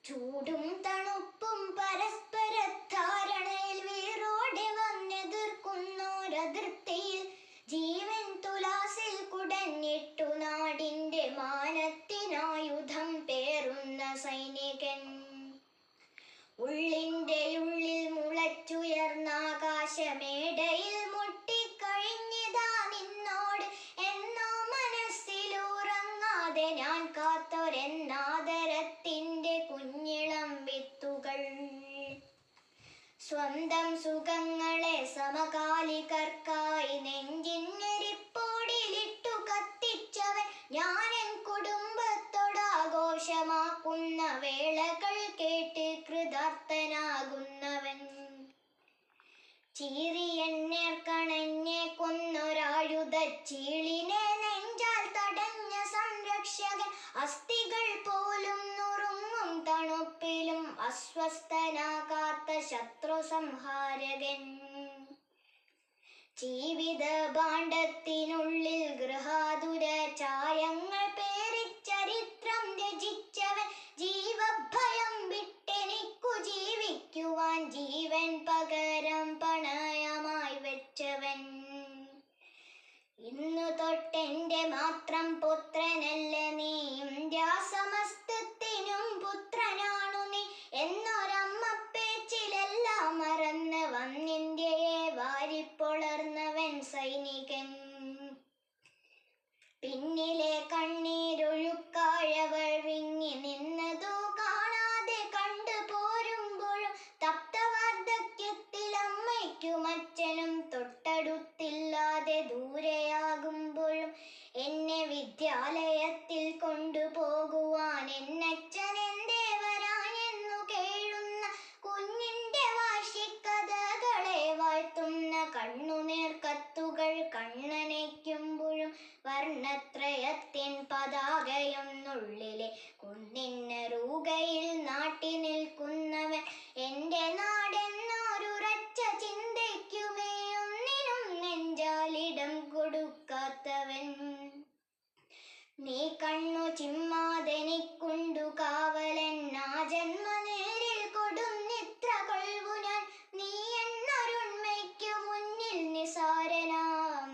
ചൂടും തണുപ്പും പരസ്പര ധാരണയിൽ വീറോടെ വന്നെതിർക്കുന്നോരതിർത്തിയിൽ ജീവൻ തുലാസിൽ കുടഞ്ഞിട്ടു നാടിന്റെ മാനത്തിനായുധം പേറുന്ന സൈനികൻ. ഉള്ളിന്റെ ഉള്ളിൽ മുളച്ചുയർന്ന ആകാശമേടയിൽ മുട്ടിക്കഴിഞ്ഞിതാ നിന്നോട് എന്നോ മനസ്സിലുറങ്ങാതെ ഞാൻ കാത്തൊരെന്നാദരത്തിന്റെ കുഞ്ഞിളം വിത്തുകൾ. സ്വന്തം സുഖങ്ങളെ സമകാലികർക്കായി നെഞ്ചിഞ്ഞെരിപ്പോടിലിട്ടു കത്തിച്ചവൻ ഞാനെൻ കുടുംബത്തോടാഘോഷമാക്കുന്ന വേളകൾ കേട്ട് കൃതാർത്ഥനാകുന്നവൻ. ചീറിയെന്നേർക്കണഞ്ഞെ കൊന്നൊരാഴുത ചീളിനെ നെഞ്ചാൽ തടഞ്ഞ സംരക്ഷകൻ. അസ്ഥികൾ പോലും നുറുങ്ങും തണുപ്പിലും അസ്വസ്ഥനാകാത്ത ശത്രു സംഹാരകൻ. ജീവിത ഭാണ്ഡത്തിനുള്ളിൽ ഗൃഹാതുര ചായങ്ങൾ പേറിച്ചരിത്രം രചിച്ചവൻ. ജീവഭയം വിട്ടെനിക്കു ജീവിക്കുവാൻ ജീവൻ പകരം പണയമായി വെച്ചവൻ. ഇന്നു തൊട്ടെന്റെ മാത്രം പുത്രനല്ല നീ, ഇന്ത്യാസമസ്തത്തിനും പുത്രനാണു നീ എന്നൊരമ്മപ്പേച്ചിലെല്ലാം മറന്ന് വന്നിന്ത്യയെ വാരിപ്പൊളർന്നവൻ സൈനികൻ. പിന്നിലെ കണ്ണീരൊഴുക്കാഴവൾ വിങ്ങി നിന്നതു കാണാതെ കണ്ടു പോരുമ്പോഴും തപ്തവാർദ്ധക്യത്തിൽ അമ്മയ്ക്കും അച്ഛനും തൊട്ടടുത്തില്ലാതെ ദൂരെയാകുമ്പോഴും എന്നെ വിദ്യാലയത്തിൽ കൊണ്ടുപോകുവാൻ എന്നച്ഛൻ എന്തേ വരാനെന്നു കേഴുന്ന കുഞ്ഞിന്റെ വാശിക്കഥകളെ വാഴ്ത്തുന്ന കണ്ണുനീർ കത്തുകൾ കണ്ണനയ്ക്കുമ്പോഴും വർണ്ണത്രയത്തിൻ പതാകയൊന്നുള്ളിലെ കുന്നിന്നറൂകയിൽ നാട്ടി നിൽക്കുന്നവൻ. എന്റെ നാടെന്നൊരുറച്ച ചിന്തയ്ക്കുമേ ഒന്നിനും നെഞ്ചാലിടം കൊടുക്കാത്തവൻ. നീ കണ്ണു ചിമ്മാതെനിക്കുണ്ടു കാവലൻ, ആ ജന്മനേരിൽ കൊടുന്നിത്ര കൊൾവു ഞാൻ. നീ എന്നൊരുണ്മയ്ക്കു മുന്നിൽ നിസാരനാം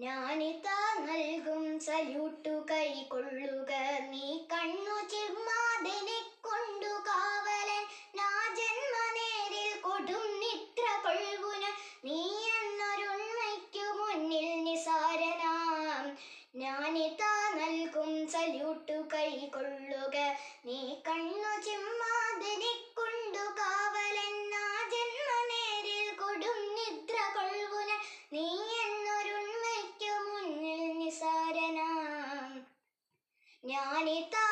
ഞാനിതാ നൽകും സല്യൂട്ടു കൈകൊള്ളുക. നീ കണ്ണു ചിമ്മാതെനിക്കുണ്ടു കാവലൻ, ആ ജന്മനേരിൽ കൊടുന്നിത്ര കൊൾവു ഞാൻ. നീ എന്നൊരുണ്മയ്ക്കു മുന്നിൽ നിസാരനാം ഞാനിതാ നൽകും സല്യൂട്ടു കൈകൊള്ളുക. നീ കണ്ണു ചിമ്മാതെനിക്കുണ്ടു കാവലൻ, ആ ജന്മനേരിൽ കൊടുന്നിദ്ര കൊൾവുന. നീ എന്നൊരുണ്മയ്ക്കു മുന്നിൽ നിസാരനാം ഞാനിതാ